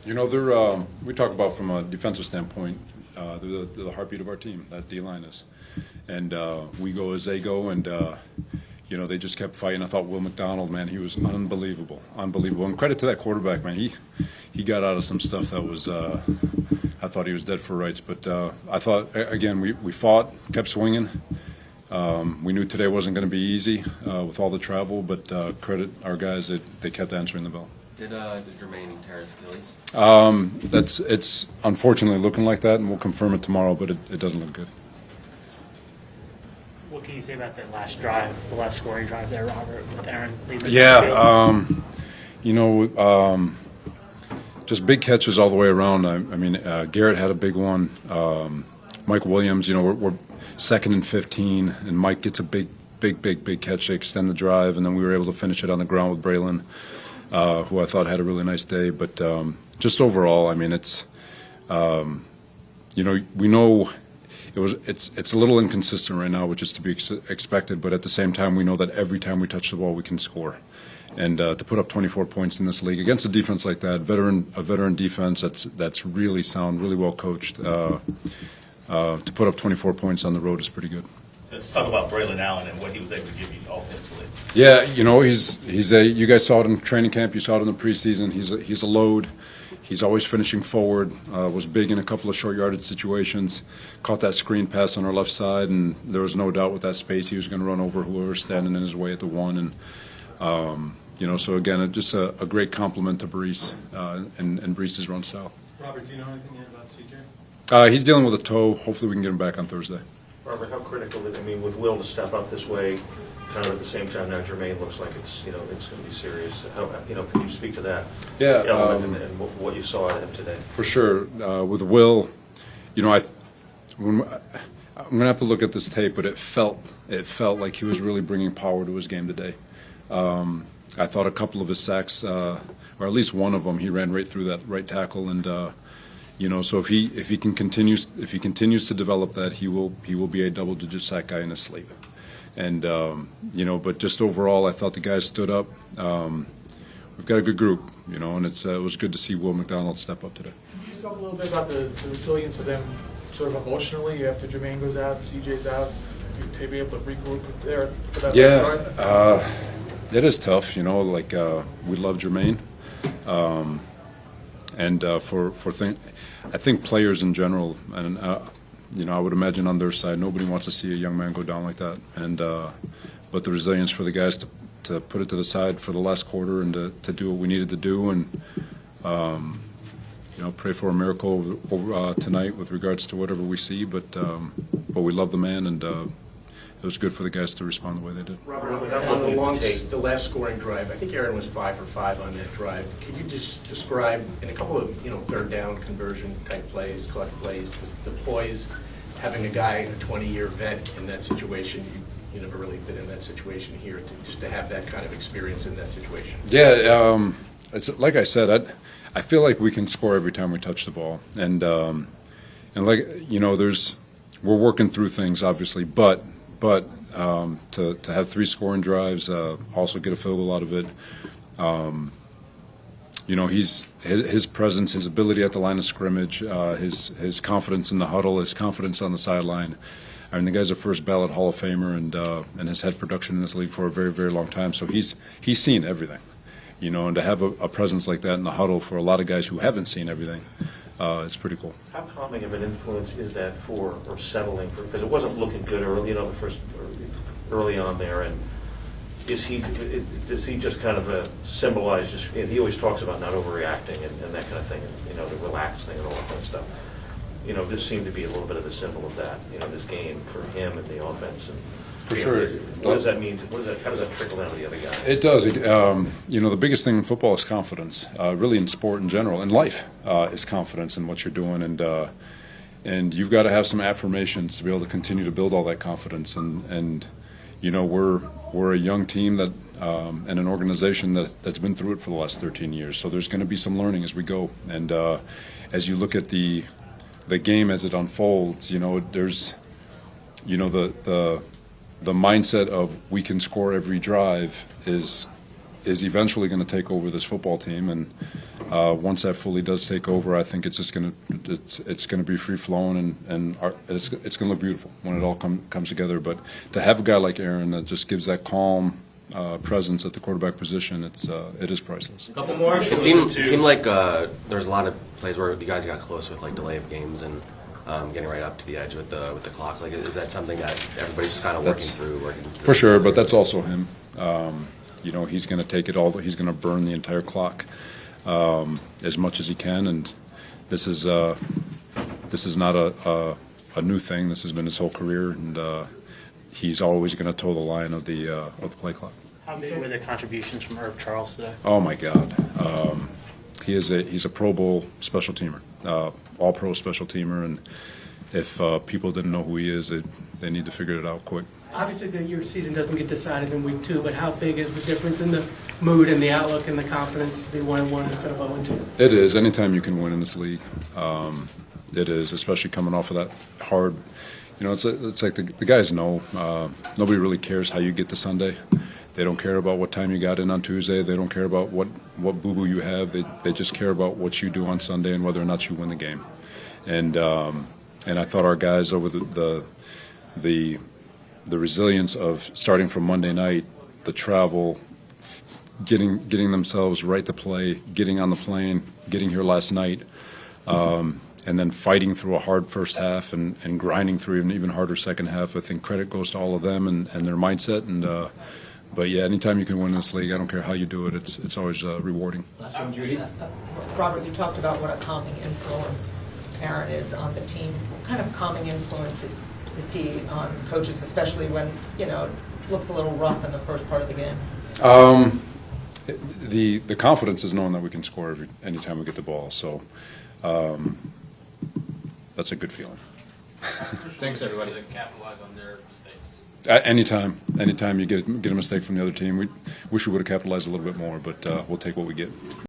They're we talk about from a defensive standpoint, they're the heartbeat of our team. That D-line is, and we go as they go, and they just kept fighting. I thought Will McDonald, man, he was unbelievable. And credit to that quarterback, man. He got out of some stuff that was. I thought he was dead for rights, but I thought again we fought, kept swinging. We knew today wasn't going to be easy with all the travel, but credit our guys that they kept answering the bell. Did Jermaine tear his Achilles? It's unfortunately looking like that, and we'll confirm it tomorrow, but it doesn't look good. What can you say about that last drive, the last scoring drive there, Robert, with Aaron leaving? Yeah, just big catches all the way around. I mean, Garrett had a big one. Mike Williams, we're 2nd and 15, and Mike gets a big catch to extend the drive, and then we were able to finish it on the ground with Braelon, who I thought had a really nice day. But just overall, I mean, it's we know it's a little inconsistent right now, which is to be expected. But at the same time, we know that every time we touch the ball, we can score. And to put up 24 points in this league against a defense like that, a veteran defense that's really sound, really well coached, to put up 24 points on the road is pretty good. Let's talk about Braelon Allen and what he was able to give you offensively. Yeah, he's a. You guys saw it in training camp. You saw it in the preseason. He's a load. He's always finishing forward. Was big in a couple of short yardage situations. Caught that screen pass on our left side, and there was no doubt with that space he was going to run over whoever was standing in his way at the one. And so again, just a great compliment to Brees and Brees's run style. Robert, do you know anything yet about CJ? He's dealing with a toe. Hopefully we can get him back on Thursday. Robert, how critical is it? I mean, with Will to step up this way, kind of at the same time now Jermaine looks like it's going to be serious. How can you speak to that? Yeah, element and what you saw at him today? For sure. With Will, I'm going to have to look at this tape, but it felt like he was really bringing power to his game today. I thought a couple of his sacks, or at least one of them, he ran right through that right tackle, and so if he continues to develop that, he will be a double-digit sack guy in his sleep. And but just overall, I thought the guys stood up. We've got a good group, and it was good to see Will McDonald step up today. Can you just talk a little bit about the resilience of them, sort of emotionally, after Jermaine goes out, CJ's out, to be able to regroup there for that? Yeah, it is tough. We love Jermaine, and I think players in general, and I would imagine on their side, nobody wants to see a young man go down like that. And but the resilience for the guys to put it to the side for the last quarter and to do what we needed to do, and pray for a miracle tonight with regards to whatever we see. But we love the man, and it was good for the guys to respond the way they did. Robert, on the last scoring drive, I think Aaron was 5 for 5 on that drive. Can you just describe, in a couple of third down conversion type plays, clutch plays, the poise, having a guy, a 20-year vet in that situation? You never really been in that situation here, just to have that kind of experience in that situation. Yeah, it's like I said, I feel like we can score every time we touch the ball, and we're working through things obviously, but to have 3 scoring drives, also get a field goal out of it. His presence, his ability at the line of scrimmage, his confidence in the huddle, his confidence on the sideline. I mean, the guy's a first ballot Hall of Famer, and has had production in this league for a very, very long time. So he's seen everything, and to have a presence like that in the huddle for a lot of guys who haven't seen everything, it's pretty cool. How calming of an influence is that or settling because it wasn't looking good early, early on there, and does he just kind of symbolize he always talks about not overreacting and that kind of thing, and the relaxed thing and all that kind of stuff. This seemed to be a little bit of a symbol of that, this game for him and the offense. And for sure. What does that mean? How does that trickle down to the other guys? It does. The biggest thing in football is confidence. Really, in sport in general, in life, is confidence in what you're doing, and you've got to have some affirmations to be able to continue to build all that confidence. And we're a young team that and an organization that's been through it for the last 13 years. So there's going to be some learning as we go, and as you look at the game as it unfolds, there's the mindset of we can score every drive is eventually going to take over this football team, and Once that fully does take over, I think it's just going to be free flowing, and it's going to look beautiful when it all comes together. But to have a guy like Aaron that just gives that calm presence at the quarterback position, it is priceless. Couple more. It seemed like there was a lot of plays where the guys got close with like delay of games and getting right up to the edge with the clock. Like, is that something that everybody's kind of working through? For sure, but that's also him. He's going to take it all. He's going to burn the entire clock as much as he can, and this is not a new thing. This has been his whole career, and he's always going to toe the line of the play clock. How big were the contributions from Herb Charles today? Oh my God, he's a Pro Bowl special teamer, all pro special teamer, and if people didn't know who he is, they need to figure it out quick. Obviously, your season doesn't get decided in week 2, but how big is the difference in the mood and the outlook and the confidence to be 1-1 instead of 0-2? It is. Anytime you can win in this league, it is, especially coming off of that hard. It's like the guys know. Nobody really cares how you get to Sunday. They don't care about what time you got in on Tuesday. They don't care about what boo-boo you have. They just care about what you do on Sunday and whether or not you win the game. And I thought our guys over the resilience of starting from Monday night, the travel, getting themselves right to play, getting on the plane, getting here last night, and then fighting through a hard first half and grinding through an even harder second half. I think credit goes to all of them and their mindset. But yeah, anytime you can win this league, I don't care how you do it, it's always rewarding. Last one, Judy. Robert, you talked about what a calming influence Aaron is on the team. What kind of calming influence is he on coaches, especially when, it looks a little rough in the first part of the game? The confidence is knowing that we can score anytime we get the ball. So that's a good feeling. Thanks, everybody. Capitalize on their mistakes. Anytime you get a mistake from the other team, we wish we would have capitalized a little bit more, but we'll take what we get.